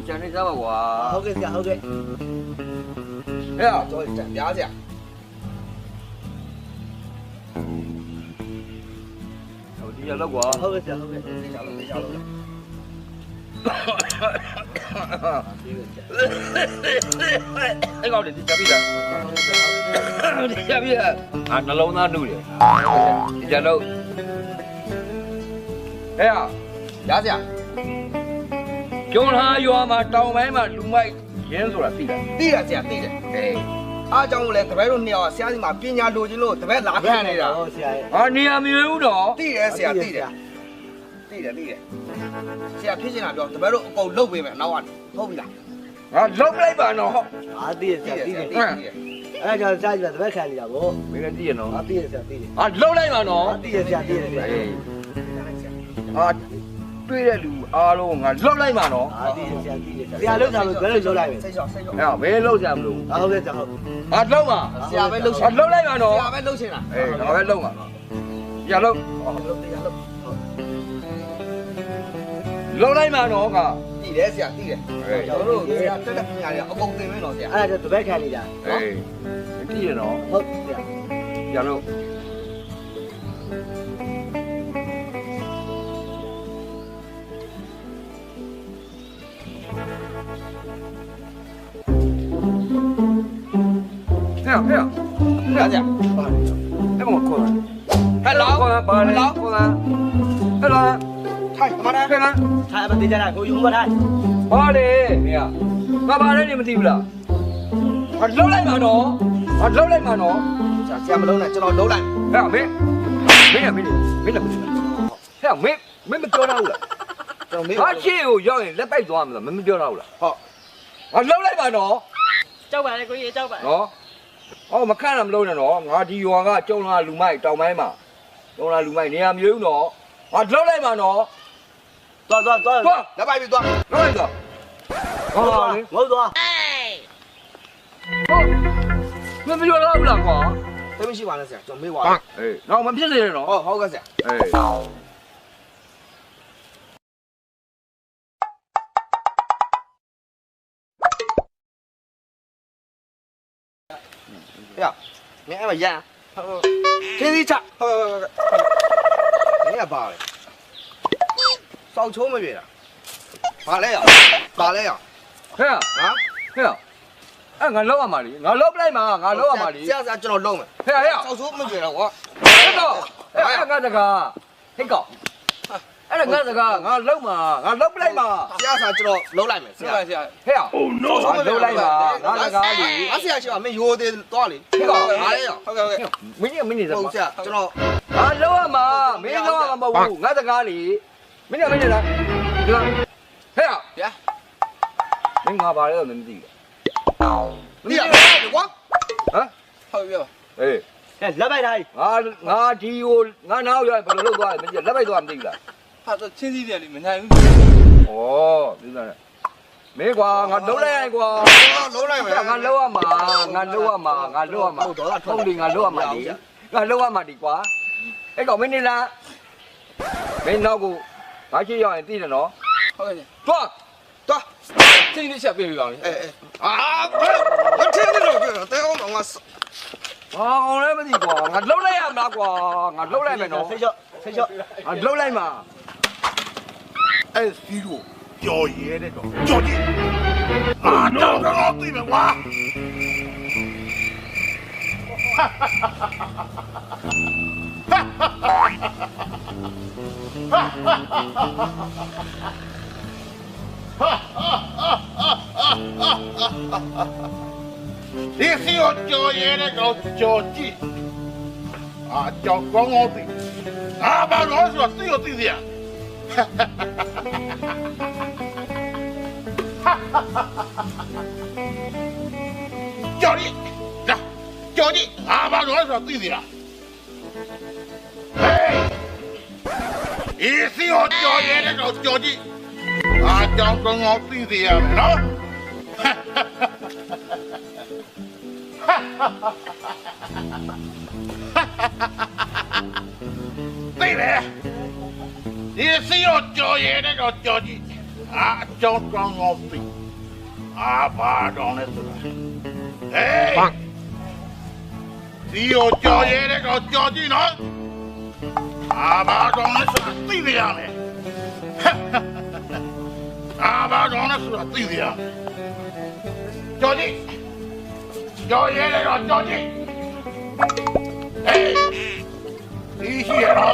ပြန်နေစားပါကွာဟုတ်ကဲ့ဆရာဟုတ်ကဲ့ဟဲ့တော့ပြားဆရာဟိုဒီရလောက်ကွာဟုတ်ကဲ့ဆရာဟုတ်ကဲ့သိကြလို့အဲ့ကောင်တွေဒီကြပြီလားဒီကြပြီအာနှလုံးသားနှုတ်တယ်ဒီကြလို့ဟဲ့ရဆရာကျုံလာရွာမှာတောင်ပိုင်းမှာလူမိုက်ရင်းဆိုတာသိလားသိတယ်ဆရာသိတယ်အားကြောင့်လည်းတပည့်တို့နှစ်ယောက်ဆရာစီမှာပညာလိုချင်လို့တပည့်လာခံနေတာဟုတ်ဆရာဟာနေရာမရွေးဘူးတော့သိတယ်ဆရာသိတယ်ဆရာဖြစ်ချင်တာပြောတပည့်တို့အကုန်လုပ်ပေးမယ်နောက်ကနေဟုတ်ပြီလားငါလုပ်လိုက်ပါနော်အားသိရဆရာသိတယ်အဲ့ကြောင့်စားကြည့်တပည့်ခံနေတာဗောမင်းလည်းသိရနော်အားသိရဆရာသိတယ်ဟာလုပ်လိုက်ပါနော်အားသိရဆရာသိတယ်ဗျာဟာတွေ့တဲ့လူအားလုံးငါလှုပ်လိုက်မှာနော်။အားသိဆရာသိတယ်။ဆရာလှုပ်တာလို့ဘယ်လိုလှုပ်လိုက်လဲ။စိတ်လျှော့။ဘယ်လှုပ်ကြမလို့။ဟုတ်ကဲ့ဆရာဟုတ်။ဟာလှုပ်မှာဆရာပဲလှုပ်ရှင်။လှုပ်လိုက်မှာနော်။ဆရာပဲလှုပ်ရှင်လား။ငါပဲလှုပ်မှာ။ရလှုပ်။လှုပ်လိုက်မှာနော်က။သိတယ်ဆရာသိတယ်။ကျွန်တော်တို့ဆရာတက်တဲ့ပညာတွေအကုန်သင်မယ်နော်ဆရာ။အဲ့ဒါတပည့်ခံနေတာ။သိရနော်။ဟုတ်ဆရာ။ရလှုပ်ဟဲ့ဆရာအဲ့ကောင်ခေါ်ဟဲ့လောခေါ်ပါလေခေါ်ဟဲ့လောထိုင်မနာခဲ့လားထိုင်မသိကြတာကိုယူမထိုင်ဘာလေနေရငါဘာလဲနေမသိဘူးလားငါလှုပ်လိုက်မှာနော်ငါလှုပ်လိုက်မှာနော်ဆရာမလုံးနဲ့ကျွန်တော်လုံးလိုက်ဟဲ့မင်းဟဲ့မင်းမပြောတော့ဘူးလားကျွန်တော်မင်းဟာရှေ့ကိုရောက်ရင်လက်ပိုက်သွားမှာမပြောတော့ဘူးလားဟုတ်ငါလှုပ်လိုက်ပါနော်ကြောက်ပါလေကိုကြီးကြောက်ပါနော်အော်မခန့်တာမလုပ်နဲ့နော်ငါဒီရွာကကျုံလာလူမိုက်တောင်ပိုင်းမှာကျုံလာလူမိုက်နေရာမျိုးနော်ငါလှုပ်လိုက်ပါနော်သွားလက်ပိုက်ပြီးသွားလှုပ်လိုက်သွားဟောလေငုတ်သွားမပြောတော့ဘူးလားကွာသိမရှိပါနဲ့ဆရာကျွန်တော်မေးပါအေးတော့မဖြစ်စေနဲ့နော်ဟုတ်ကဲ့ဆရာအေးရမင်းအဲ့မရချင်းစီချဟုတ်မင်းကပါလေစောက်ချိုးမပြေတာဘာလဲရဟဲ့ဟမ်ဟဲ့အဲ့ငါလောက်ရမှာလीငါလောက်ပလိုက်မှာငါလောက်ရမှာလीဆရာကျွန်တော်လုံးမယ်ဟဲ့စောက်ချိုးမပြေတော့ကွာဟဲ့တော့အဲ့ငါတကားဟိတ်ကောအဲ့ငါတကားငါလောက်မှာငါလောက်ပလိုက်မှာဆရာကျွန်တော်လုံးလိုက်မယ်ဆရာဟဲ့Oh no လောက်လိုက်မှာငါတကားလीဆရာရှိပါမင်းရိုးသေးသွားလေဟိတ်ကောဟာလေဟုတ်ကဲ့မင်းနေစမ်းဟုတ်ဆရာကျွန်တော်ငါလောက်ရမှာမင်းလောက်ရမှာမဟုတ်ဘူးငါတကားလीမင်းနေလားဒီလားဟဲ့ဗျာမင်းငါပါလဲတော့မသိဘူး你也没光啊？好月吧？哎，လက်ပိုက်ထား我ဒီကိုငါနောက်ရဘယ်လိုလုပ်သွားလဲမသိလက်ပိုက်သွားမသိဘူးလားဟာတော့ချင်းစီတယ်လေမနိုင်ဘူးဩဒီလားမင်းကွာငါလုံးလိုက်ရင်ကွာလုံးလိုက်မယ်ငါလုံးရမှာဟုတ်တယ်ငါလုံးရမှာဒီငါလုံးရမှာဒီကွာအဲ့ကောင်မင်းနေလားမင်းနောက်ကိုငါရှိရောက်ရင်သိတယ်နော်ဟုတ်ကဲ့သွားချင်းစီချက်ပြေးပြီကောင်လေ我听你这个，等我弄我死。我来不地瓜，我捞来呀嘛瓜，我捞来没喏。谁笑？我捞来嘛。哎，记住，叫爷那种，叫你啊，叫个老对面我。哈哈哈哈哈哈！你是要叫爷那个叫鸡啊，叫光我的啊，把老说对了对的，哈哈叫你，叫你啊，把老说对的，哎，你是要叫爷那个叫鸡啊，叫光我对的呀，喏。对了，你是要叫爷那个叫你啊，叫光我对。အာဘာတော်လဲဆိုတာဟေးဒီကိုကြော်ရဲတဲ့ကောင်ကြော်ကြည့်နော်အာဘာတော်လဲဆိုတာသိနေရမယ်အာဘာတော်လဲဆိုတာသိနေရမယ်ကြော်ကြည့်ကြော်ရဲတဲ့ကောင်ကြော်ကြည့်ဟေးဒီရှိရတော့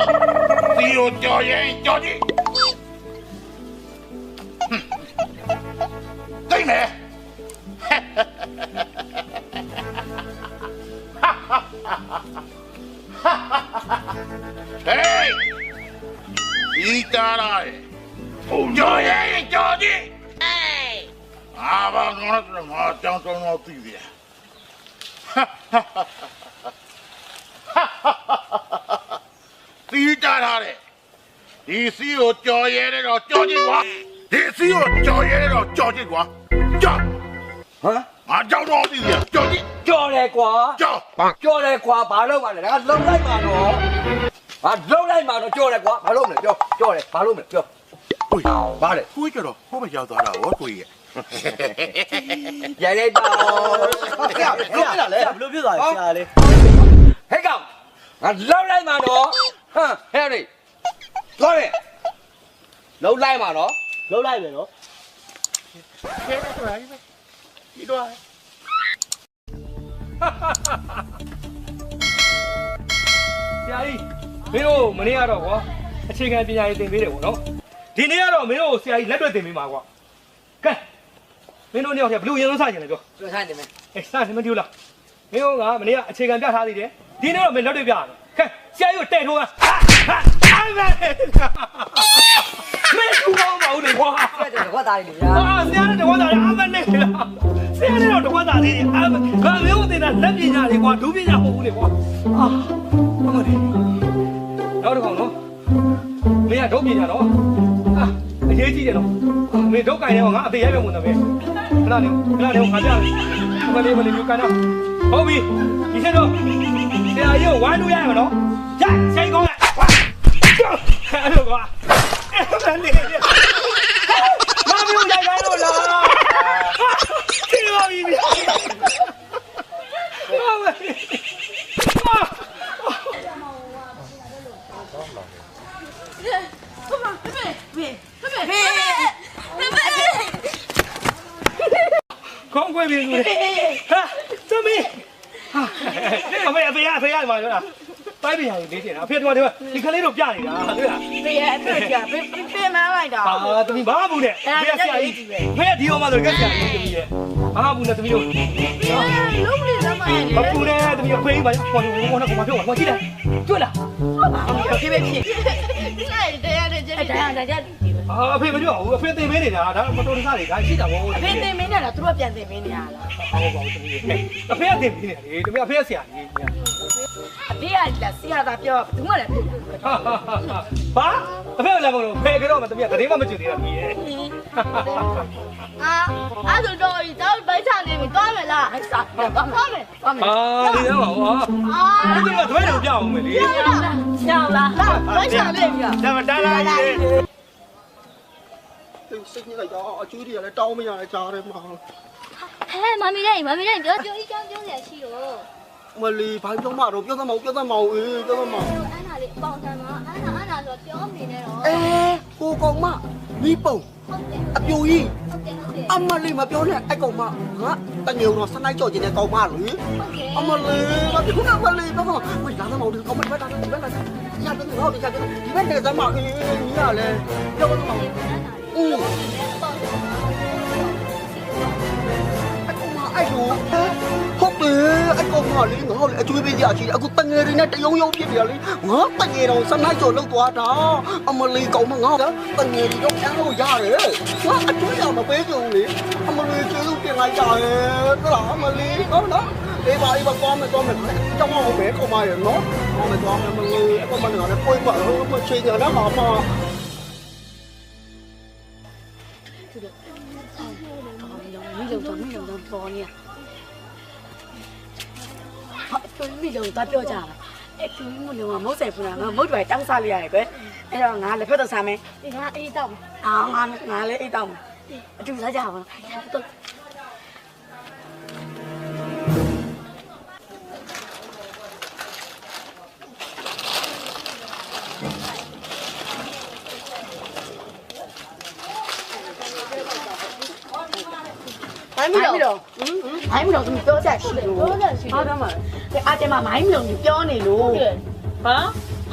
ဒီကိုကြော်ရဲကြော်ကြည့်သိမယ် Hey! Đi ra đây! Cho vậy, cho đi! À, bà nó mà trong nó tùy gì Đi ra đây! Đi xíu cho vậy đấy rồi, cho đi quá! Đi xíu cho vậy đấy rồi, cho đi quá! Cho! Hả? À, trong nó tùy gì cho đi! Cho này quá. Cho này quá bà lâu mà này, lâu đây mà nó. À, lâu đây mà nó cho này quá, bà lâu này cho này, bà lâu này cho. Ui, bà này. Ui cái đó, không phải giao tòa đâu, ui. Vậy đây đâu. Cái là lẽ lúc biết rồi xa đi. Thấy không? À, lâu đây mà nó. Ha, theo đi. Coi này. Lâu đây mà nó. Lâu nay rồi nó. Thế nó đấy. Đi đâu ai? ဆရာကြီးမင်းတို့မနေ့ကတော့ကွာအခြေခံပညာရေးသင်ပေးတယ်ပေါ့နော်ဒီနေ့ကတော့မင်းတို့ဆရာကြီးလက်တွေ့သင်ပေးမှာကွာကဲမင်းတို့နေ့ကဘယ်လိုရင်လုံးစကြင်လဲပြော Tôi sai thì mày. အေးစတယ်မတူလားမင်းတို့ကမနေ့ကအခြေခံပြထားသေးတယ်ဒီနေ့တော့မင်းလက်တွေ့ပြရမယ်ကဲဆရာကြီးကိုတဲ့ထိုးကအားမမင်းကူကောင်းပါဦးလေကွာ Cái này quá tài đi အာ ra. ဆရာနဲ့တကွာသားအားမနဲ့ဆရာနဲ့တော့တကွာသားသေးတယ်အားမငါမျိုးတင်တာလက်ပညာတွေကွာဒုပညာမဟုတ်ဘူးလေကွာအာဟုတ်တယ်တော့တော့နော်မင်းကဒုပညာတော့အာအရေးကြီးတယ်နော်မင်းဒုကင်ရောငါအသေးရိုက်ပဲဝင်တယ်ပဲခဏလေးခါကြမလေးမျိုးကန်တော့ဟုတ်ပြီဒီချက်တော့ဆရာကြီးကိုဝိုင်းလို့ရရမနော်ရဆိုင်ကောင်းရအဲ့လိုကွာအဲ့ဒါလေးမမျိုးရိုက်ခိုင်းလို့လားဒီလိုကြီးဟုတ်ပါကောင်းကွယ်ပြီလူဟာသမီးဟာအမေအဖေရမှာပြောတာတိုက်ပြန်ရင်လေးတင်တာအဖေတို့ဒီခလေးတို့ပြနေတာတွေ့လား ဖေးအဲ့ဒါကြဖေးမလိုက်တာ ဟာသမီးဘာမှမဘူးနဲ့ဖေးဆရာကြီးဖေးဒီဟောမှာဆိုကဆရာကြီးသမီးရဲ့ဘာမှမဘူးနဲ့သမီးတို့ လုံးလေးသမားရဲ့ မပူနဲ့သမီးဖေးပါပေါ်နေဘောနဲ့ကိုမပြောပါကြည့်လားတွေ့လား ဖေးပဲဖြစ်ဒီလိုက်တရားတဲ့ကျတဲ့တရားကြတယ် အဖေမပြောဘူးအဖေတင်ပေးနေတာဒါမတော်တဆတွေဒါရှိတာပေါ့ ဖေးတင်မင်းနဲ့လားသူတို့ပြန်တင်မင်းနေရလား ဟုတ်ပါဘူးသမီးအဖေကတင်ပေးနေတယ်သမီးအဖေကဆရာကြီး အဖေကလည်းဆရာသာပြောဘူးမလည်း ဘာအဖေကလည်းမလို့ဖေကတော့မသမီးကတည်းကမကြည့်သေးတာကြီးရဲ့ အဲ့ဒါတော့ဒီတော့ဘိုက်ချနေပြီသွားမယ်လားအဲ့စားသွားမယ်ဒီတော့ဟောဒီကသွဲတော့ပြအောင်မယ်လေ ချောင်းလားဘိုက်ချနေပြီ ဒါမှတားလာကြီး Xích như là cho chú thì là trâu bây giờ là cho đây mà. ဟဲ့မမီလေးပြောပြောကြီးကြောင်းပြောနေရှိတော့ Mà lì phải cho màu rồi, cho tao màu, cho tao màu, cho tao màu. အဲ့ဒါလေးပေါင်တယ်မအဲ့ဒါဆိုပြောနေနေတော့ Ê, cô con mà, lì bầu, ဟုတ်တယ် áp vô y. ဟုတ်တယ် Âm mà lì màပြောnày, ai còn mà, hả? Ta nhiều nó sẵn này cho chị này còn mà lì. Âm mà lì, mà thì cũng mà lì, nó không, mình ra tao màu được, không mình phải ra tao ra. Ra tao thử đi, ra tao. Thì bên này ra màu như là lên, cho tao màu. Ai chú hốt đi anh con mà đi ngõ lại chui bây giờ chị đã có tăng nghề đi nè chạy vô biết gì đi ngõ tăng nghề đâu sân hai chỗ lâu quá đó ông mà lì cậu mà ngõ đó tăng nghề đi đâu ăn đâu ra rồi quá anh chú nào mà bế vô đi ông mà lì chơi luôn tiền lại trời nó là ông mà lì đó đi bà con mày trong ngõ bế con mày rồi nó con mày con mà lì con mày ngõ này quay vợ mà chơi nhờ nó màမိလုံးပေါ်နေဟာသူမိလုံးသွားပြောကြတာအဲ့သူမိလုံးကမဟုတ်ဆိုင်ဘူးလားငါမဟုတ်တယ်တောင်းစားလိုက်ရတယ်ကွအဲ့တော့ငါလက်ဖက်တော့စားမယ် ဒီငါအေးတော့ ငါလည်းအိတ်တောင်းအတူစားကြပါတော့ မိုင်းမီတော့မိုင်းမီတော့သူပြောချက်ရှိလို့ပြောချက်ရှိဟုတ်တယ်မှာအားကျမမိုင်းမီတော့ပြောနေလို့ဟာ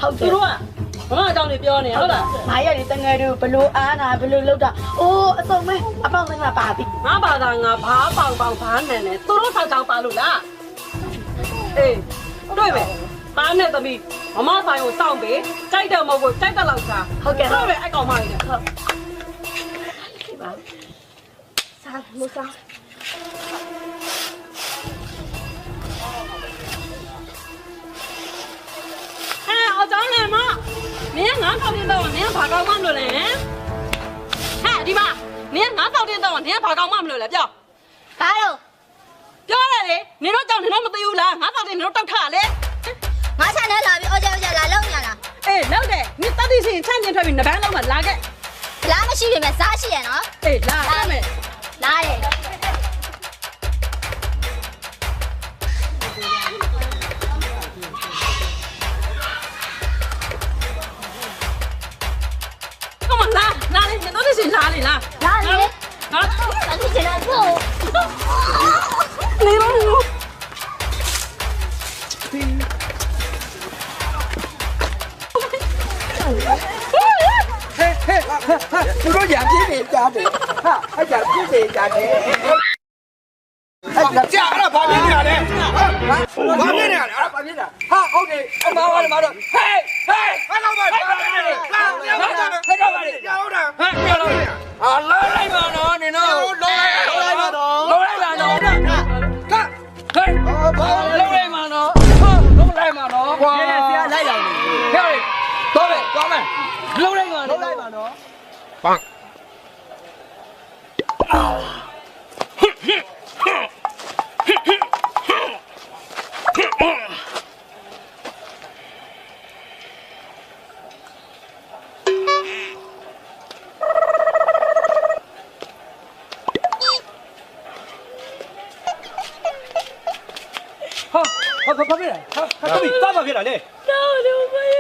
ဟုတ်တယ်သူတို့ကဘာမှအကြောင်းတွေပြောနေဟုတ်လားငါရည်တငယ်တို့ဘလို့အားနာဘလို့လောက်တာအိုးအစုံမဲအပေါင်းသိမ်းမှာပါပြီငါဘာသာငါဘာပေါင်ပေါင်ဘာနဲ့လဲသူတို့ဆောက်ချောင်းပါလို့လားအေးတွေ့မယ်ပါနဲ့သမီးမမဆိုင်ကိုစောင့်ပေးကြိုက်တယ်မဟုတ်ဘူးကြိုက်တယ်လောက်စားဟုတ်ကဲ့ဟုတ်ပဲအဲ့ကောင်မလေးဟုတ်ဒီပါစားမစားအကြောင်းလည်းမမင်းငါတောက်တင်တော့နင်းဘာကောင်းမှမလို့လဲဟဲ့ဒီမှာနင်းငါတောက်တင်တော့နင်းဘာကောင်းမှမလို့လဲပြောဘာလို့ပြောရတယ်လေနင်တို့ကြောင့်နင်တို့မသိဘူးလားငါတောက်တင်နင်တို့တောက်ထားလေငါဆန်နဲ့လာပြီးအော်ကြောက်လာလုံးရလားအေးလုံးတယ်နင်တက်သိစီချမ်းကျင်ထွက်ပြီးနဘန်းလုံးမှာလာခဲ့လားမရှိပြီမဲ့စားရှိရနော်အေးလာရမယ်လာတယ်လာလေတော့ဒီစလာလေလာလေဟာအဲ့ဒီလာတော့နေရောသူတို့ရပြည့်နေကြတယ်ဟာအဲ့ကြပြည့်နေကြတယ်အဲ့ကြာအဲ့ဒါဘာဖြစ်နေရလဲဘာဖြစ်နေရလဲအဲ့ဒါဘာဖြစ်နေတာဟာဟုတ်တယ်အမောင်းကတော့ဟေးဟေးဘာလို့မလဲဟာပြောတော့ဟာလာလိုက်ပါတော့နင်တို့လုံးလိုက်ပါတော့လုံးလိုက်ပါတော့ကဟေးဘာလုံးလိုက်ပါတော့လုံးလိုက်ပါတော့ကွာဆရာလိုက်အောင်ဟေးတော့ပဲသွားမယ်လုံးလိုက်ပါတော့ပန်းဘာဖြစ်လဲဟာသမီးတာဘာဖြစ်တာလဲတော့လို့မရ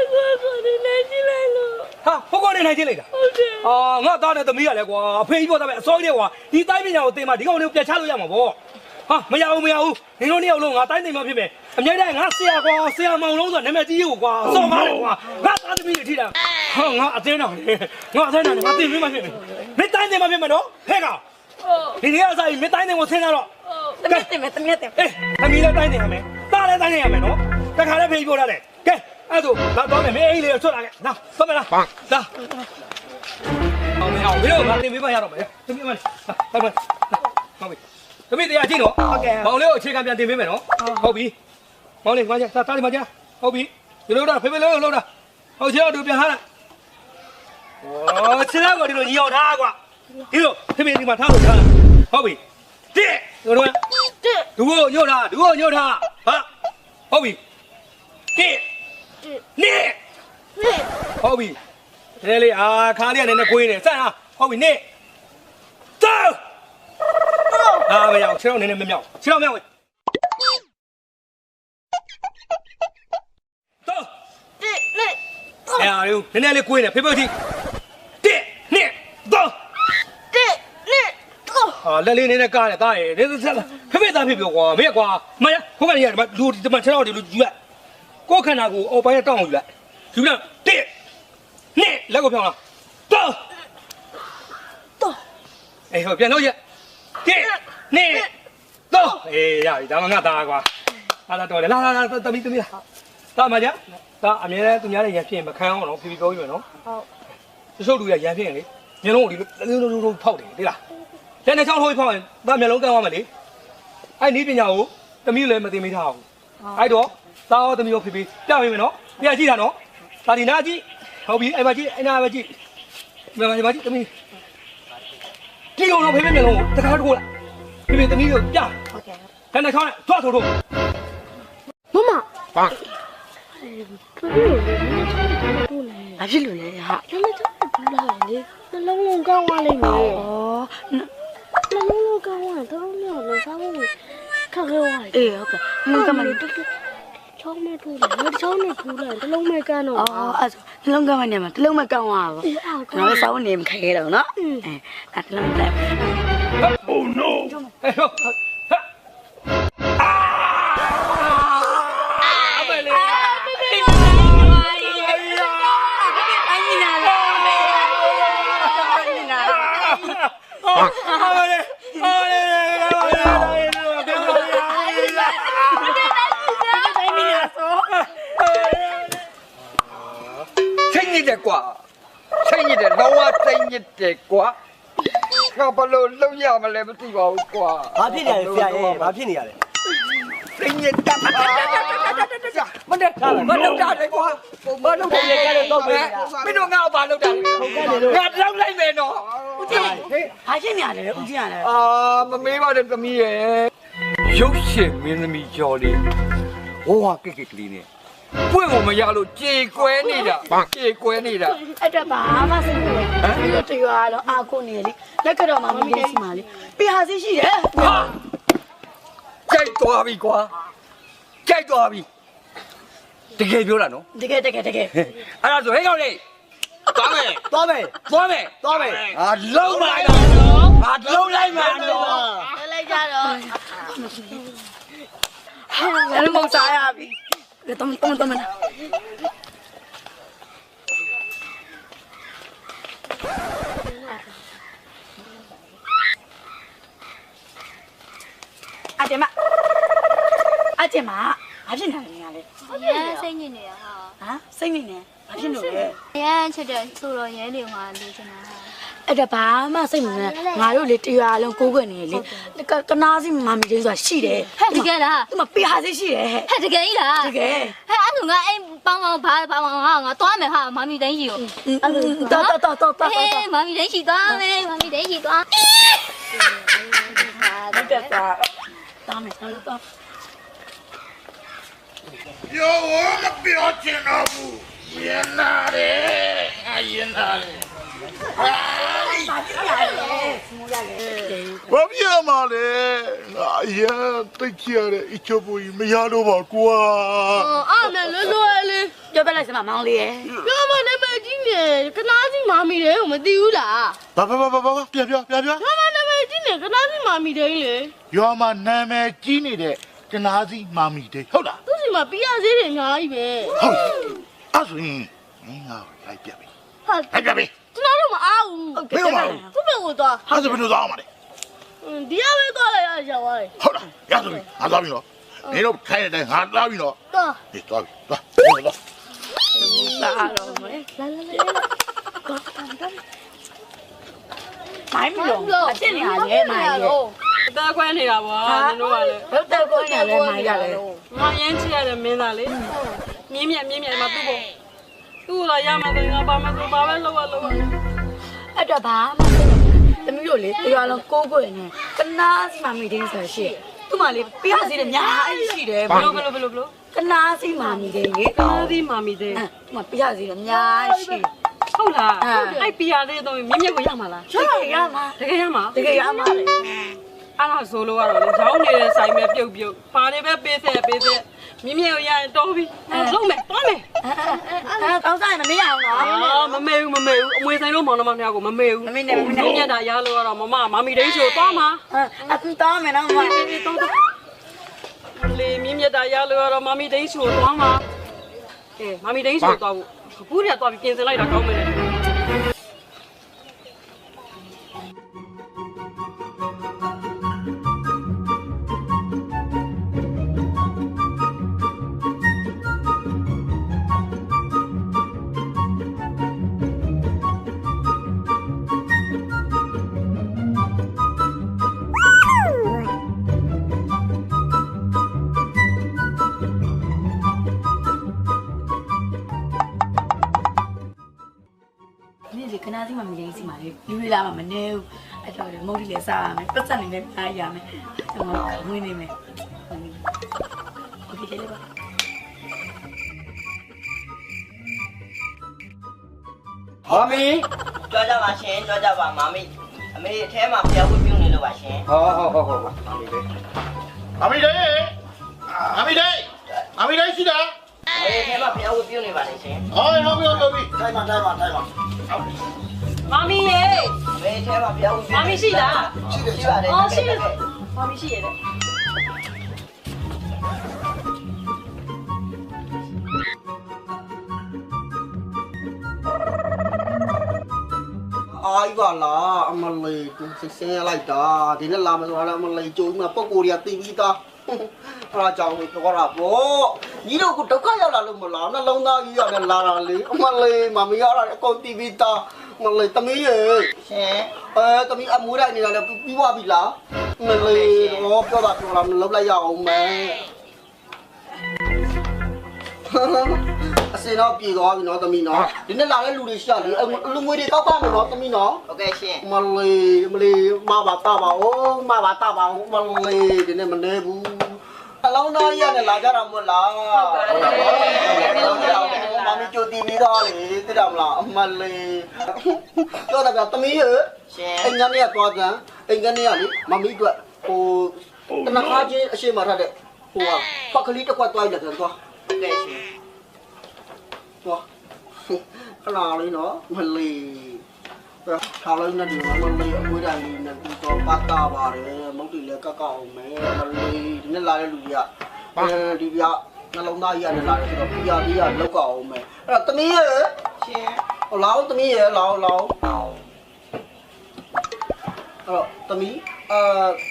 ဘူးနေနေကြည့်လိုက်လို့ဟာဟိုကနေနေကြည့်လိုက်တာဟုတ်တယ်ငါသားနဲ့သမီးရလဲကွာအဖေကြီးပေါ်သားပဲအစိုးရကွာဒီတိုင်းပညာကိုသင်မှဒီကောင်လေးကိုပြတ်ချလို့ရမှာပေါ့ဟာမရဘူးနင်တို့နှစ်ယောက်လုံးငါတိုင်းသိမ်းမှဖြစ်မယ်အမြဲတမ်းငါဆရာကွာဆရာမောင်လုံးဆိုနာမည်ကြီးကိုကွာစော်ပါလေကွာငါသားသမီးတွေထိတာဟာငါအတင်းတော်လေငါအတင်းတော်လေငါသိပြီးမှဖြစ်မယ်မင်းတိုင်းသိမ်းမှဖြစ်မယ်နော်ဟဲ့ကောင်ဒီနေ့အစားကြီးမင်းတိုင်းသိမ်းကိုဆင်းလာတော့သမီးတင်မယ်အေးသမီးလည်းတိုင်းသိမ်းရမယ်သားလည်းတိုင်းသိမ်းရမယ်နော်တခါလည်းဖေးပြောထားတယ်ကဲအဲ့ဒါလာတော့မယ်မင်းအိမ်လေးကိုဆွတ်လာခဲ့လာဆွတ်မလားလာအောင်မအောင်ဘယ်လိုငါတင်ပေးမှရတော့မယ်သမီးမလေးဟုတ်ပြီသမီးတရားကြည့်နော်ဟုတ်ကဲ့မောင်လေးကိုအခြေခံပြန်တင်ပေးမယ်နော်ဟုတ်ပြီမောင်လေးမကြတားလေးမကြဟုတ်ပြီဒီလိုတော့ဖေးဖေးလေးလို့တာဟုတ်ချေတော့သူပြန်ထားလိုက်ဩခြေတော့ဒီလိုညီအောင်ထားကွာဒီလိုဖေးဖေးဒီမှာထားလို့ထားဟုတ်ပြီတစ်တို့တစ်ဒူကိုညှို့ထားဟာဟုတ်ပြီတစ်နေဟုတ်ပြီနဲလေးခါလေးကနည်းနည်းကိုင်းနေစမ်းဟာဟုတ်ပြီနေတောက်မရအောင်ခြေတော့နည်းနည်းမမြောက်ခြေတော့မြောက်ဝင်တောက်တစ်နေရုံနည်းနည်းလေးကိုင်းနေဖေးဖေးတီတစ်နေတောက်တစ်နေတောက်လက်လေးနည်းနည်းကားတယ်ကားရယ်ဖေးဖေးသားဖေးပြောကွာမင်းကွာမရခုကနေရလူဒီမှာခြေတော့ဒီလူယူလိုက်ကိုယ်ခန္ဓာကိုအော်ပိုင်းတောင်းယူလိုက်ယူလိုက်တစ်နှစ်လက်ကိုဖြောင်းလာတော့အေးဟိုပြန်လို့ရတစ်နှစ်တော့အေးရပြီဒါမှငါသားကွာဟာလာတော့လေလာသမီးတာမကြဒါအမြဲတမ်းသူများတွေရန်ဖြစ်ရင်မခံအောင်နော်ဖြည်းဖြည်းပြောပြီးမယ်နော်ဟုတ်စုပ်လူရရန်ဖြစ်ရင်လေမျက်လုံးကိုဒီလိုဖောက်တယ်သိလားလက်နဲ့ချောင်းထိုးဖောက်ရင်ဒါမျက်လုံးကန်းသွားမယ်လေအဲ့နီးပညာကိုသမီးလည်းမသိမိထားဘူးအဲ့တော့သားရောသမီးရောဖြည်းဖြည်းပြပေးမယ်နော်ပြကြည့်တာနော်ဒါဒီနာကြည့်ဟုတ်ပြီအဲ့မှာကြည့်အဲ့နာပဲကြည့်ဒီမှာကြည့်သမီးကြည့်လို့ဖေးဖေးမျက်လုံးကိုတခါထိုးလိုက်ဖေးဖေးသမီးကိုပြဟုတ်ကဲ့လက်နဲ့ချောင်းနဲ့ထွတ်ထိုးမမပန်းဘာဖြစ်လို့လဲဟာလက်နဲ့ချောင်းဘူးလားလေနှလုံးလုံးကောင်းသွားလိမ့်မယ်နှလုံးလုံးကောင်းသွားတော့မြောက်လို့စားဖို့ခက်ခဲသွားတယ်အေးဟုတ်ကဲ့မင်းကမလေးချော င်းနဲ့ထိုးတယ်ငါတစ်ချောင်းနဲ့ထိုးလိုက်တလုံးမဲ့ကန်းတော့ အော်အဲ့ဒါနှလုံးကန်းမနေမှာနှလုံးမကန်းသွားပါဘူးငါလည်းစောင်းနေမခဲတော့နော်အဲ့နှလုံးလိုက် Oh no ဟဲ့ဟုတ်အမလေးစိတ်ညစ်တယ်ကွာစိတ်ညစ်တယ်လောကစိတ်ညစ်တယ်ကွာငါဘလို့လုံးရမလဲမသိပါဘူးကွာ ဘာဖြစ်နေလဲဆရာရဲ့ဘာဖြစ်နေရလဲ စိတ်ညစ်တာမနဲ့မလုံးတာလေကွာမလုံးတယ်ကြတယ်တော့ပဲမင်းတို့ငါ့ဘာလုံးတာလဲငါတောင်းလိုက်မယ်နော် ဦးကြီးဘာရှင်းနေရလဲဦးကြီးရလဲ အာမမေးပါနဲ့သမီးရဲ့ရုပ်ရှင်မင်းသမီးကျော်လေးဟိုဟာကိကလေးနဲ့ပွင့်ကိုမရလို့ကြေကွဲနေတာကြေကွဲနေတာ အဲ့တော့ဘာမှစိတ်မလို့ဒီလိုတရားတော့အာခုနေလေလက်ကတော့မှမင်းစီမှာလေပြဟာစီရှိတယ် ဟာကြိုက်သွားပြီကွာကြိုက်သွားပြီတကယ်ပြောတာနော် တကယ် အဲ့ဒါဆိုဟဲ့ကောင်လေးသွားမယ် သွားမယ် သွားမယ် သွားမယ် အာလုံးလိုက်တော့ငါလုံးလိုက်မှာတော့ လိုက်ကြတော့ဟာလည်းမစားရပြီတမအကျမဘာဖြစ်နေရလဲ ရဲစိတ်ညစ်နေတာဟာ ဟာစိတ်နေနေဘာဖြစ်လို့လဲ ရဲချစ်တဲ့ဆိုတော့ရဲလေငါလိုချင်တာဟာ အဲ့ဒါဘာမှစိတ်မနဲ့ငါတို့လေတရားလုံးကိုးကွယ်နေလေကနာစီမမီလေးဆိုတာရှိတယ် ဟဲ့တကယ်လား ဒီမှာပြဟာစီရှိတယ်ဟဲ့ ဟဲ့တကယ်ကြီးလား တကယ် ဟဲ့အဲ့လိုငါအိမ်ပေါင်းဘာငါသွားမယ်ဟာမမီတိုင်းကြီးကို တော် ဟဲ့မမီတိုင်းကြီးသွားမယ်မမီတိုင်းကြီးသွား ဟုတ်တယ်ကွာတားမယ်တော့ ပြောမပြောချင်တော့ဘူးရင်နာတယ်အရင်နာတယ်ဘာပြောမှလဲငါအရင်တိတ်ချရတဲ့အချိုးပူကြီးမရတော့ပါကွာ အဲ့မဲ့လွတ်လွတ်လေး ပြောပြလိုက်စမ်းမောင်လေးရဲ့ ပြောမနာမည်ကြီးနေကနားစီမာမီတယ်ကိုမသိဘူးလား ဘာပြန်ပြောမနာမည်ကြီးနေကနားစီမာမီတယ်လေ ရောမနာမည်ကြီးနေတဲ့ကနားစီမာမီတဲ့ဟုတ်လား သူစီမှာပြရသေးတယ်အများကြီးပဲ ဟုတ်အဲ့ဆိုရင်ငါလိုက်ပြပြီ ဟာ လိုက်ပြပြီ ကျွန်တော်တို့မအားဘူး ဘယ်မှာ သူ့ဘက်ကိုသွား ဟာဆိုဘယ်လိုသွားမှာလဲ ဒီရပဲသွားလိုက်ရရောက်သွားတယ် ဟုတ်လားရဆိုပြီငါသွားပြီနော်နေတော့ခိုင်းတဲ့ငါသွားပြီနော် သွား ဒီသွားပြီသွား စားတော့မယ်လာမိုင်းမလို့အဖြစ်နေရလေမိုင်းရဲ့ တာခွဲနေတာပေါ့နင်တို့ကလည်း ဘယ်တော့ကိုနေလဲမိုင်းရလဲ ငါရမ်းချစ်ရတဲ့မင်းသားလေမြင်းမြတ်မှာသူ့ပေါ့သူ့လာရမှတယ်ငါပါမသူပါပဲလောက်ရ အဲ့တော့ဘာမှသမီးတို့လေတရားလုံးကိုးကွယ်နေကနာစီမာမီတင်းဆိုရှိသူ့မှာလေပြရစီတယ်ညာအဲ့ရှိတယ် ဘလို့ ကနာစီမာမီတင်းလေ ကားဒီမာမီတဲ့ သူ့မှာပြရစီတယ်ညာရှိ ဟုတ်လားအဲ့ပီယာလေးတော့မြင်းမြတ်ကိုရမှာလား ရမှာ တကယ်ရမှာ တကယ်ရမှာလေ အဲ့ဒါဆိုလို့ကတော့လေရောင်းနေတဲ့ဆိုင်ပဲပြုတ်ပါနေပဲပေးဆက်မြင်းမြတ်ကိုရရင်တော်ပြီလုံးမယ်သွားမယ် တောင်းစားရင်မမေ့ရအောင်နော် မမေဘူးအမွေဆိုင်လို့မောင်နှမနှစ်ယောက်ကိုမမေဘူးမြင်းမြတ်တာရလို့ကတော့မမီတိတ်ဆိုသွားမှာ အခုတောင်းမယ်နော်မမ လေမြင်းမြတ်တာရလို့ကတော့မမီတိတ်ဆိုသွားမှာမမီတိတ်ဆိုသွားဘူးအခုတည်းကသွားပြီးပြင်ဆင်လိုက်တာကောင်းမယ်လေ ခဏစီမှမရင်းစီမှာလေလူတွေလာမှမနေဘူးအဲ့တော့မုတ်တီလည်းစားရမယ်ပတ်စံနေလည်းအားရမယ်ကျွန်တော်ဝင်နေမယ်โอเคလေပါ မာမီ ကြောကြပါရှင်ကြောကြပါမာမီအမေအထဲမှာဖျောက်ဝတ်ပြုံးနေလို့ပါရှင် ဟုတ်မာမီလေ အမိတဲ့ အမေတိုင်းရှိတာ အေးထဲမှာဖျားဝတ်ပြုံးနေပါလေရှင် ဟောဟုတ်ပြီဟုတ်ပြီ ထိုင်ပါထိုင်ပါထိုင်ပါ မမီရေ မေထဲမှာဖျားဝတ်ပြုံး မမီရှိလား ရှိပါတယ် အော်ရှိတယ်မမီရှိရတယ် အားကြီးပါလားအမလေးစစ်စင်းရလိုက်တာဒီနေ့လာမလို့လားအမလေးကြိုးမှာပုံကိုယ်တွေကတီးပြီးသားအားကြောင့်ပြောတာပေါ့ညီတို့ကဒုက္ခရောက်လာလို့မလားနှလုံးသားကြီးရတယ်လာတာလေအမလေးမမီရတာအကုန်တီးပြီးသားအမလေးတမီးရေ ရှင် တမီးအမွေးတိုင်းနေတာလည်းပြီးသွားပြီလားအမလေးတော့ပြောတာပြောလားမလုပ်လိုက်ရအောင်မယ်အစင်တော့ပြေသွားပြီနော်သမီးနော်ဒီနေ့လာတဲ့လူတွေရှာလေလူငွေတွေကောက်ပါမယ်နော်သမီးနော် ဟုတ်ကဲ့ရှင် မလေးမပါတာပါဦးမပါတာပါဦးမလေးဒီနေ့မနေဘူးအလောင်းသားရနဲ့လာကြတာမဟုတ်လားဟုတ်ပါဘူးမမီချိုတီပြီးတော့လေသိတယ်မလားအမလေးပြောတာကသမီးရ ရှင် အိမ်ကနေသွားကြအိမ်ကနေရလေမမီအတွက်ဟိုတနခါချင်းအရှိမထားတဲ့ဟိုဖက်ကလေးတစ်ခွက်တွိုင်းတယ်ကွာ ဟုတ်ကဲ့ရှင် သွားခလာလေးနော်မလေးထားလိုက်နေတယ်မလေးအဝေးတိုင်းလေးနဲ့ဒီတော့ပတ်တာပါတယ်မုတ်တီလည်းကကောက်အောင်မယ်မလေးဒီနေ့လာတဲ့လူတွေကဒီပြနှလုံးသားကြီးရတယ်လာတယ်ဆိုတော့ပြရလောက်ကောက်အောင်မယ်အဲ့တော့သမီးရဲ့ ရှင် ဟိုလောင်းသမီးရဲ့လောင်းအဲ့တော့သမီး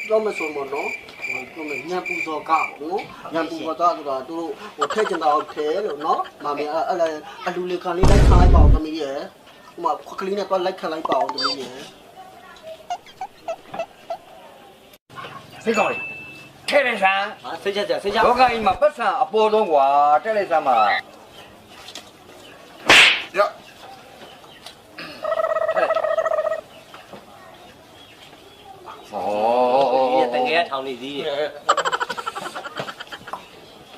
ပြောမဆုံးမနော်ကိုမညပူစောကနော်ညပူတော့ဆိုတာသူတို့ဟိုထည့်ချင်တာဟုတ်တယ်လို့နော်မမေအဲ့အလူလေးခံလေးလိုက်ခါလိုက်ပါအောင်သမီးရဲ့ဟိုမှာခွက်ကလေးနဲ့တော့လိုက်ခါလိုက်ပါအောင်သမီးရဲ့ စိတ်ကောင်းလေထဲလိုက်စမ်း စိတ်ချက်စိတ်ချက် လောကကြီးမှာပတ်စံအပေါ်ဆုံးကွာထဲလိုက်စမ်းပါ ရ ဟော ဒီတငယ်ထောင်နေသေးတယ်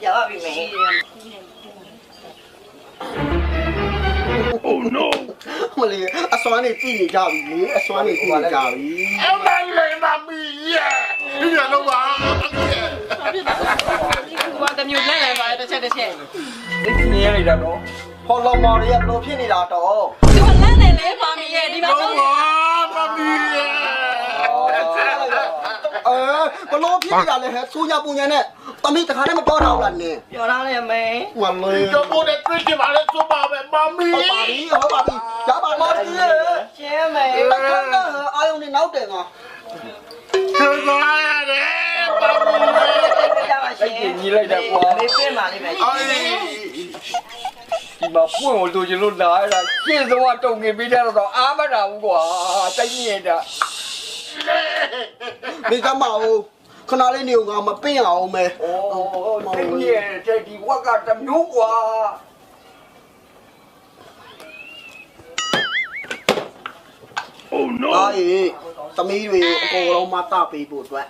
ရပါပြီမေ Oh no မလေးအစွမ်းနေကြည့်နေကြပြီလေအစွမ်းနေကြည့်နေကြပြီ အမလေးမမီရဲ့ဒီရလုံးပါအမေရဲ့ ဘာတမျိုးလိုက်လိုက်ပါတစ်ချက်တစ်ချက် သိချင်ရလိုက်တာတော့ ဟောလော်မော်တွေကဘလို့ဖြစ်နေတာတော့ ဒီမှာလမ်းနေလေမမီရေဒီမှာ လုံးပါမမီရဲ့ ဘလို့ဖြစ်နေတာလဲဟဲ့ဆူညာပူညာနဲ့တမီးတခါတည်းမပြောတော့လားနင်း ပြောထားတယ်မေ မလေး ကျမိုးတဲ့တွေ့ချင်ပါလေဆိုပါပဲမမီ ဟုတ်ပါပြီဟုတ်ပါပြီရပါမော်တီရဲ့ ရှင်မေ အာယုံနေနောက်တယ်ငါ ကျေသွားရတယ်မမီ ရပါရှင် ညီလိုက်တာကွာ မေပြင်ပါလိမ့်မယ် အေး ဒီမှာပွင့်ကိုလိုချင်လို့လာရတာရှင်းဆုံးကတုံငင်ပေးတဲ့တော့အားမတာဘူးကွာတိုက်နေတာ မိကမအောင်ခဏလေးနေငါမပင့်အောင်မယ် โอ้တိုက်နေတဲ့ဒီဝက်ကတမျိုးကွာ Oh no အေးသမီးတွေကိုအကုန်လုံးမတပေးဖို့အတွက်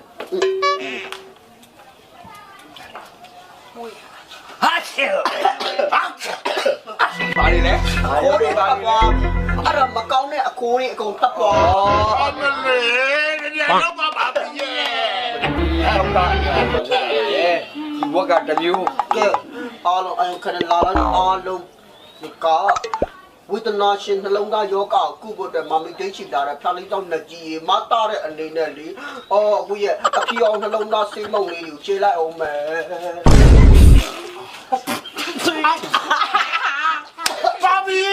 ဟာချေပါလေလေ အခိုးတွေပါသွားပြီအဲ့ဒါမကောင်းတဲ့အခိုးတွေအကုန်ဖတ်သွား အမလေးဒီရလုံးပါပါပြီရဲ့ အဲ့တော့ဒီဝက်ကတမျိုး ကဲအားလုံးအယုံခဏလာလာအားလုံးဒီကဝိတနာရှင်နှလုံးသားယောဂကုဖို့အတွက်မမီတိတ်ချီလာတဲ့ဖြာလေးတော့နှစ်ကြီးမတားတဲ့အနေနဲ့လေအခုရဲ့အဖြေအောင်နှလုံးသားစိတ်မုံလေးကိုခြေလိုက်အောင်မယ် ပါပြီ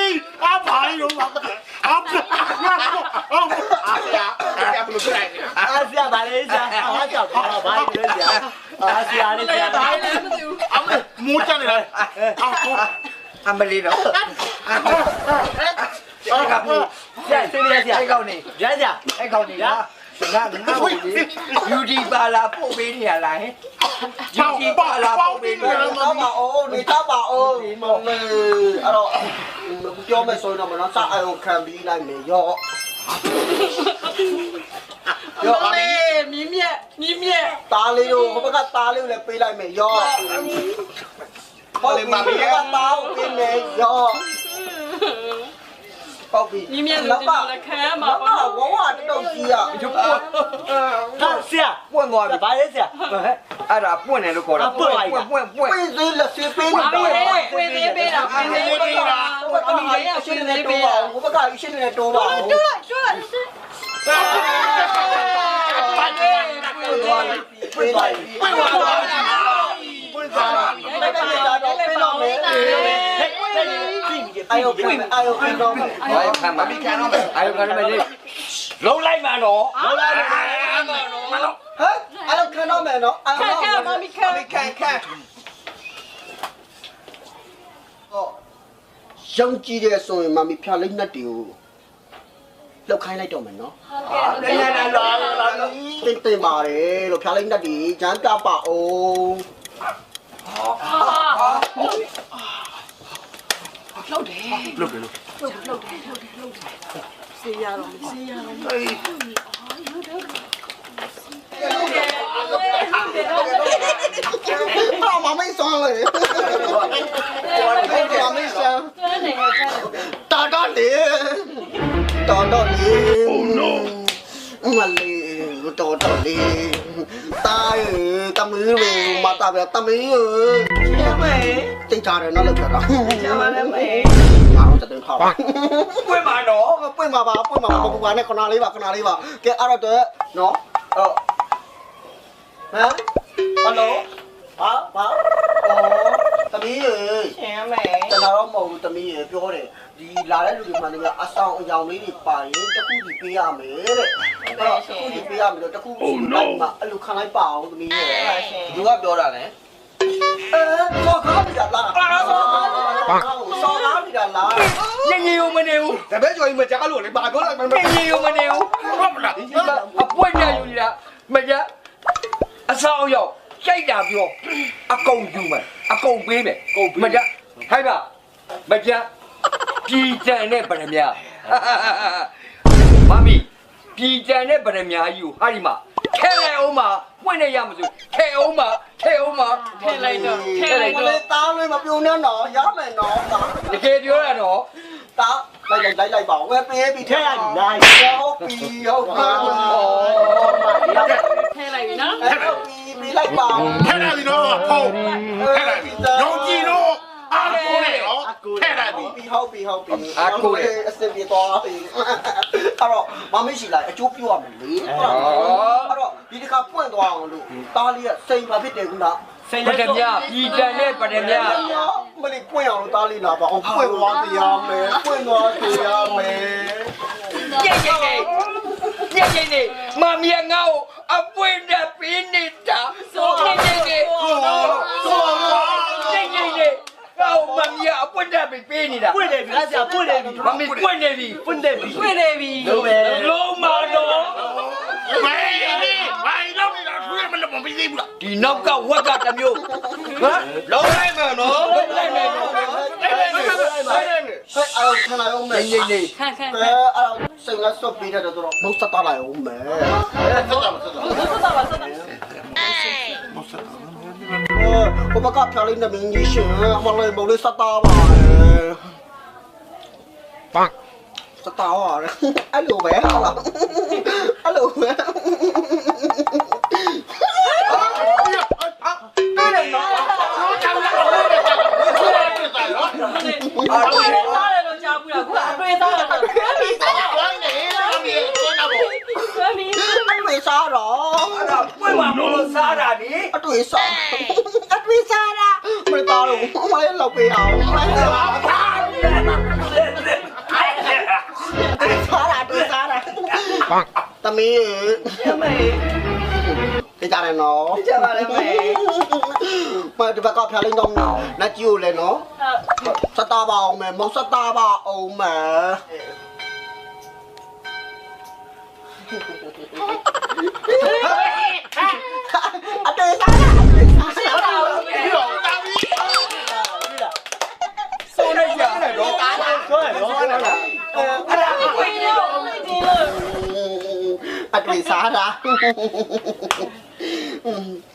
အဖိုင်ရောပါအဖအာဆရာဘလို့ပြန်နေ အားစရာပါလေဆရာအားကြောက်ပါဘာလဲဆရာအားစရာလေးဆရာ အမမူးချနေလား အမလီတော့အဲ့ကဘူး ဆရာဆေးရဆရာ အဲ့ကောင်းနေ ရဆရာ အဲ့ကောင်းနေလားငါယူဒီပါလာပို့ပေးနေရလားဟဲ့ယူဒီပါလာပို့ပေးနေရ နေတော့ပါအောင်နေတော့ပါအောင်မလေးအဲ့တော့ပြောမယ်ဆိုရင်တော့မနော်စအယုံခံပြီးလိုက်မယ်ရော့ ရောလေမြင်းမြက် တားလေးတို့ဟိုဘက်ကတားလေးကိုလည်းပေးလိုက်မယ်ရော့ဟုတ်လေမမီးကတားကိုပေးမယ်ရော့ ပေါက်ပြီ မြင်းမြတ်လူတင်လည်းခံရမှာပေါ့ ဝဝတော့ကြီးရ ဟာဆရာပွင့်သွားပြီဘာလဲဆရာအဲ့ဒါပွင့်တယ်လို့ခေါ်တာပွင့်ပေးသေးလက်စေးပေး မာ နေ မီ တော့ လေးပွင့်သေးပေးတာပွင့်သေးပေးတာအမီလေးကရှင်းနေပေးတာ ဘုဘကရှင်းနေတော့ပါဦး ကျွတ်ကျွတ် ပေးပါအာယုပိအာယုပိတော့ ဘာခံမခံတော့အာယုခံမလေးလုံးလိုက်မှာတော့ ဟမ်အာယုခံတော့မယ်နော်အာယု ခံမမီခံ ရုံကြည့်တဲ့ဆိုရင်မမီဖြာလိုက်နှက်တွေကိုလောက်ခိုင်းလိုက်တော့မယ်နော်တင်ပါတယ်လို့ဖြာလိုက်နှက်တွေဂျမ်းကပါအောင်မမေးဆောင်လေမမေးဆောင်တော်တော်လေး oh no မလေးတော်တော်လေးတားတမီးမတာပဲတမီးတိတ်ကြတယ်နော်လောက်ကြတာကျမလည်းမေးငါတို့တက်ထားပါပွင့်ပါတော့ပွင့်ပါပါဘုရားနဲ့ခဏလေးပါကဲအဲ့တော့နော်ဟမ်ဟယ်လိုဘာတမီးရှင်းမယ်ကျွန်တော်တော့မဟုတ်ဘူးတမီးပြောတယ်ဒီလာတဲ့လူတွေမှလည်းအဆောင်အယောင်လေးတွေပါရင်တခုဒီပေးရမယ်တဲ့တခုဒီပေးရမယ်လို့တခုစီလိုက်မှအဲ့လိုခံလိုက်ပါအောင်တမီးရဲ့သူကပြောတာလေဆော်ကားပြီလားဆော်ကားပြီလား ညင်ညင်မနေဘူးတပည့်ကျော်ကြီးမကြားလို့လေဘာပြောလိုက်မညင်ညင်မနေဘူးဟုတ်မလားအပွင့်ရယူနေတာမကြအဆောင်ရောက်ကြိုက်တာပြောအကုန်ယူမယ်အကုန်ပေးမယ်မကြဟဲ့ပါမကြပြည်တန်နဲ့ဗရမ ्या မမီပြည်တန်နဲ့ဗရမ ्या ယူဟာဒီမှာထဲလိုက်အောင်မှာပွင့်နေရမစို့ထဲအောင်မှာထဲလိုက်တော့ တားလေးမပြုံနဲ့တော့ရမယ်နော် တကယ်ပြောရတော့ တားလိုက်ပါဝယ်ပေးပြီးထဲရည်လိုက်ဟုတ်ပြီဟုတ်ပါ ထဲလိုက်ပြီနော် ဟုတ်ပြီလိုက်ပါ ထဲလိုက်ပြီနော်ဟုတ်ထဲလိုက်ပြီရုံကြည့်တော့အားကိုးနေနော်ထဲလိုက်ပြီ ဟုတ်ပြီအစင်ပြေသွားပြီအဲ့တော့မမရှိလိုက်အကျိုးပြောရမယ်လေအဲ့တော့ဒီတစ်ခါပွင့်သွားအောင်လို့တားလေးကစိန်ပါဖြစ်တယ်ကူလား ဗရမ ्या ပြည်တန်နဲ့ဗရမ ्या မလေးပွင့်အောင်လို့တားလေးလာပါအောင်ပွင့်သွားပြရမယ်ပွင့်သွားပြရမယ် ညင်နေမမီငါ့ကိုအပွင့်တဲ့ပြင်းနေတာဆိုညင်နေညင်နေဟောမမီအပွင့်တဲ့ပြင်းနေတာပွင့်နေပြီဆရာပွင့်နေပြီမမီပွင့်နေပြီလုံးမတော့ ဘယ်လောက်နေတာထွေးမလို့မပြီးသေးဘူးလား ဒီနောက်ကဝက်ကတစ်မျိုးဟမ်လုံးလိုက်မယ်နော်လုံးလိုက်မယ်နော် အဲ့ခဏရုံးမယ် ညင်နေ ခံ အဲ့စိန်ကစော့ပြီးတဲ့တော့မဟုတ်တာလာရုံးမယ် ဘုဘကဖြာလေးနဲ့မင်းကြီးရှင်အမလေးဘုံလေးစတာပါပတ်စတာပါအဲ့လိုပဲဟုတ်လားအဲ့လိုပဲစားတော့ အဲ့ဒါပွင့်မှာမလို့စားတာနိ အတွေ့စားတာမတော်လို့မလေးလောက်ပေးအောင်စားတာသမီးကြတယ်နော်ကြပါလေမဒီဘက်ကဖျားလေးတော့နတ်ကြီးကိုလည်းနော်စတာပါအောင်မယ်မဟုတ်စတာပါအောင်မယ်အတေးစားတာဆိုနေရတယ်တော့တားတာဆိုရတော့အဲ့ဒါပွင့်ရော အတွေ့စားတာ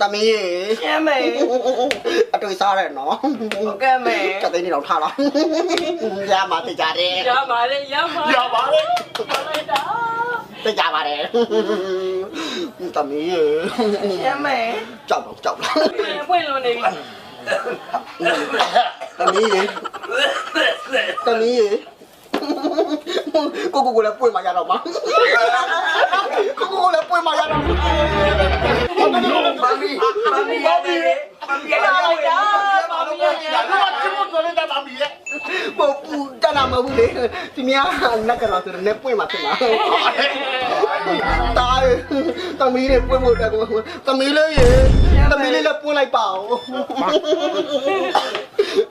သမီးရေ ရှင်းမေ အတွေ့စားတယ်နော် ဟုတ်ကဲ့မေ ကတိနေတော့ထားလားရမှာသိကြတယ် ရပါလေရပါ ရပါလေ လိုက်တာ သိကြပါတယ်သမီးရေ ရှင်းမေ ကြောက်တော့ကြောက်လား ပွင့်လွန်နေပြီ သမီးရေသမီးရေကိုလည်းပွင့်มาရတော့မှာကိုလည်းပွင့်มาရတော့မှာ မမီရတယ်မမီရလိုက်တာမမီရ ရတော့ချစ်ဖို့လည်းတမီရဲ့ ပုတ်ပူတနာမဘူးလေဒီများနက်ကတော့ဆိုနေပွင့်มาဖြစ်မှာတားသမီးလေးပွင့်ဖို့တက်ကောသမီးလေးရေသမီးလေးလည်းပွင့်လိုက်ပါဦး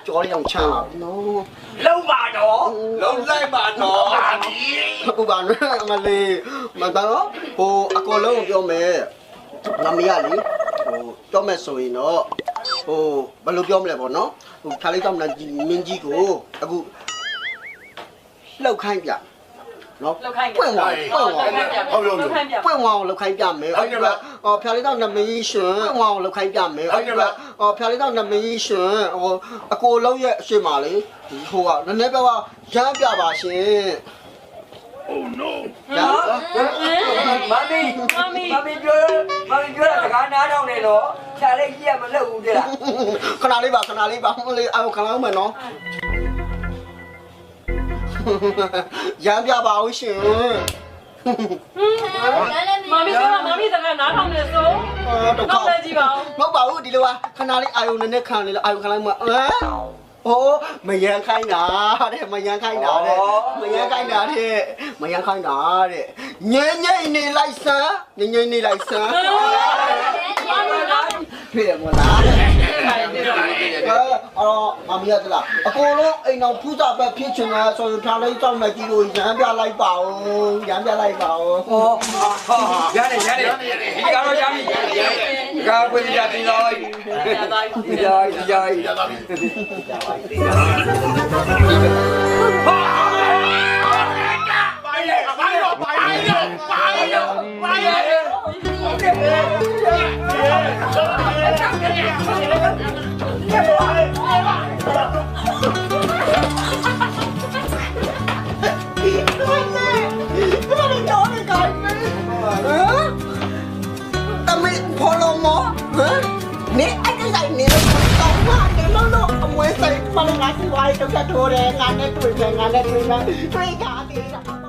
ကြော်ရအောင်ချမ်းလာနော် လုံးပါတော့လုံးလိုက်ပါတော့ ပါမီ အခုကလည်းမလေးမတော်ဟိုအကောလုံးပြောမယ်ငါမရလေဟိုပြောမယ်ဆိုရင်တော့ဟိုဘယ်လိုပြောမလဲပေါ့နော်ဟိုခါလေးတော့မင်းကြီးကိုအခုလှုပ်ခိုင်းပြနော်ပွင့်သွားပွင့်သွား ဟုတ်ရော ပွင့်သွားလှုပ်ခိုင်းပြမယ်အဲ့ဒါဖျားလေးတော့နမင်းရှင်ပွင့်သွားလှုပ်ခိုင်းပြမယ်အဲ့ဒါဖျားလေးတော့နမင်းရှင်ဟိုအကိုလုံးရဲ့အရှိမလေးဟိုကနည်းနည်းပြောရမ်းပြပါရှင် Oh no မမီပြောတာတကားနားထောင်နေတော့ခြားလေးကြီးကမလုပ်ဘူးတဲ့လား ခဏလေးပါမလေးအော်ခဏအောင်မယ်နော်ရမ်းပြပါဦးရှင် မမီပြောမမီစကားနားထောင်နေဆို တော့ တော့လည်းကြည့်ပါဦး မဟုတ်ပါဘူးဒီလိုပါခဏလေးအာယုံနည်းနည်းခံနေလို့အာယုံခံလိုက်မှဟိုမယန်းခိုင်းတာတဲ့မယန်းခိုင်းတာတဲ့မယန်းခိုင်းတာတဲ့မယန်းခိုင်းတာတဲ့ငိမ့်ငိမ့်နေလိုက်စမ်းငိမ့်ငိမ့်နေလိုက်စမ်းဖြစ်ရမလားအော်မမီးရတလားအကုန်လုံးအိမ်တော်ဖူးစာပဲဖြစ်ချင်တာဆိုရင်ထားလိုက်ကြောက်နေကြည့်လို့ရမ်းပြလိုက်ပါဦးရမ်းပြလိုက်ပါဦး ရတယ်ဒီကတော့ရပြီကားပွင့်ကြတင်တော့ဒီရိုက် ရတာမီ နေအဲ့ဒီဆိုင်နေတော့တော့ငါနေလို့အမွေးဆိုင်မလို့ငါစီဝိုင်းတော့ထိုးတယ်ငါနဲ့တွေ့တယ်ငါနဲ့တွေ့တာတွေ့တာသေးတာ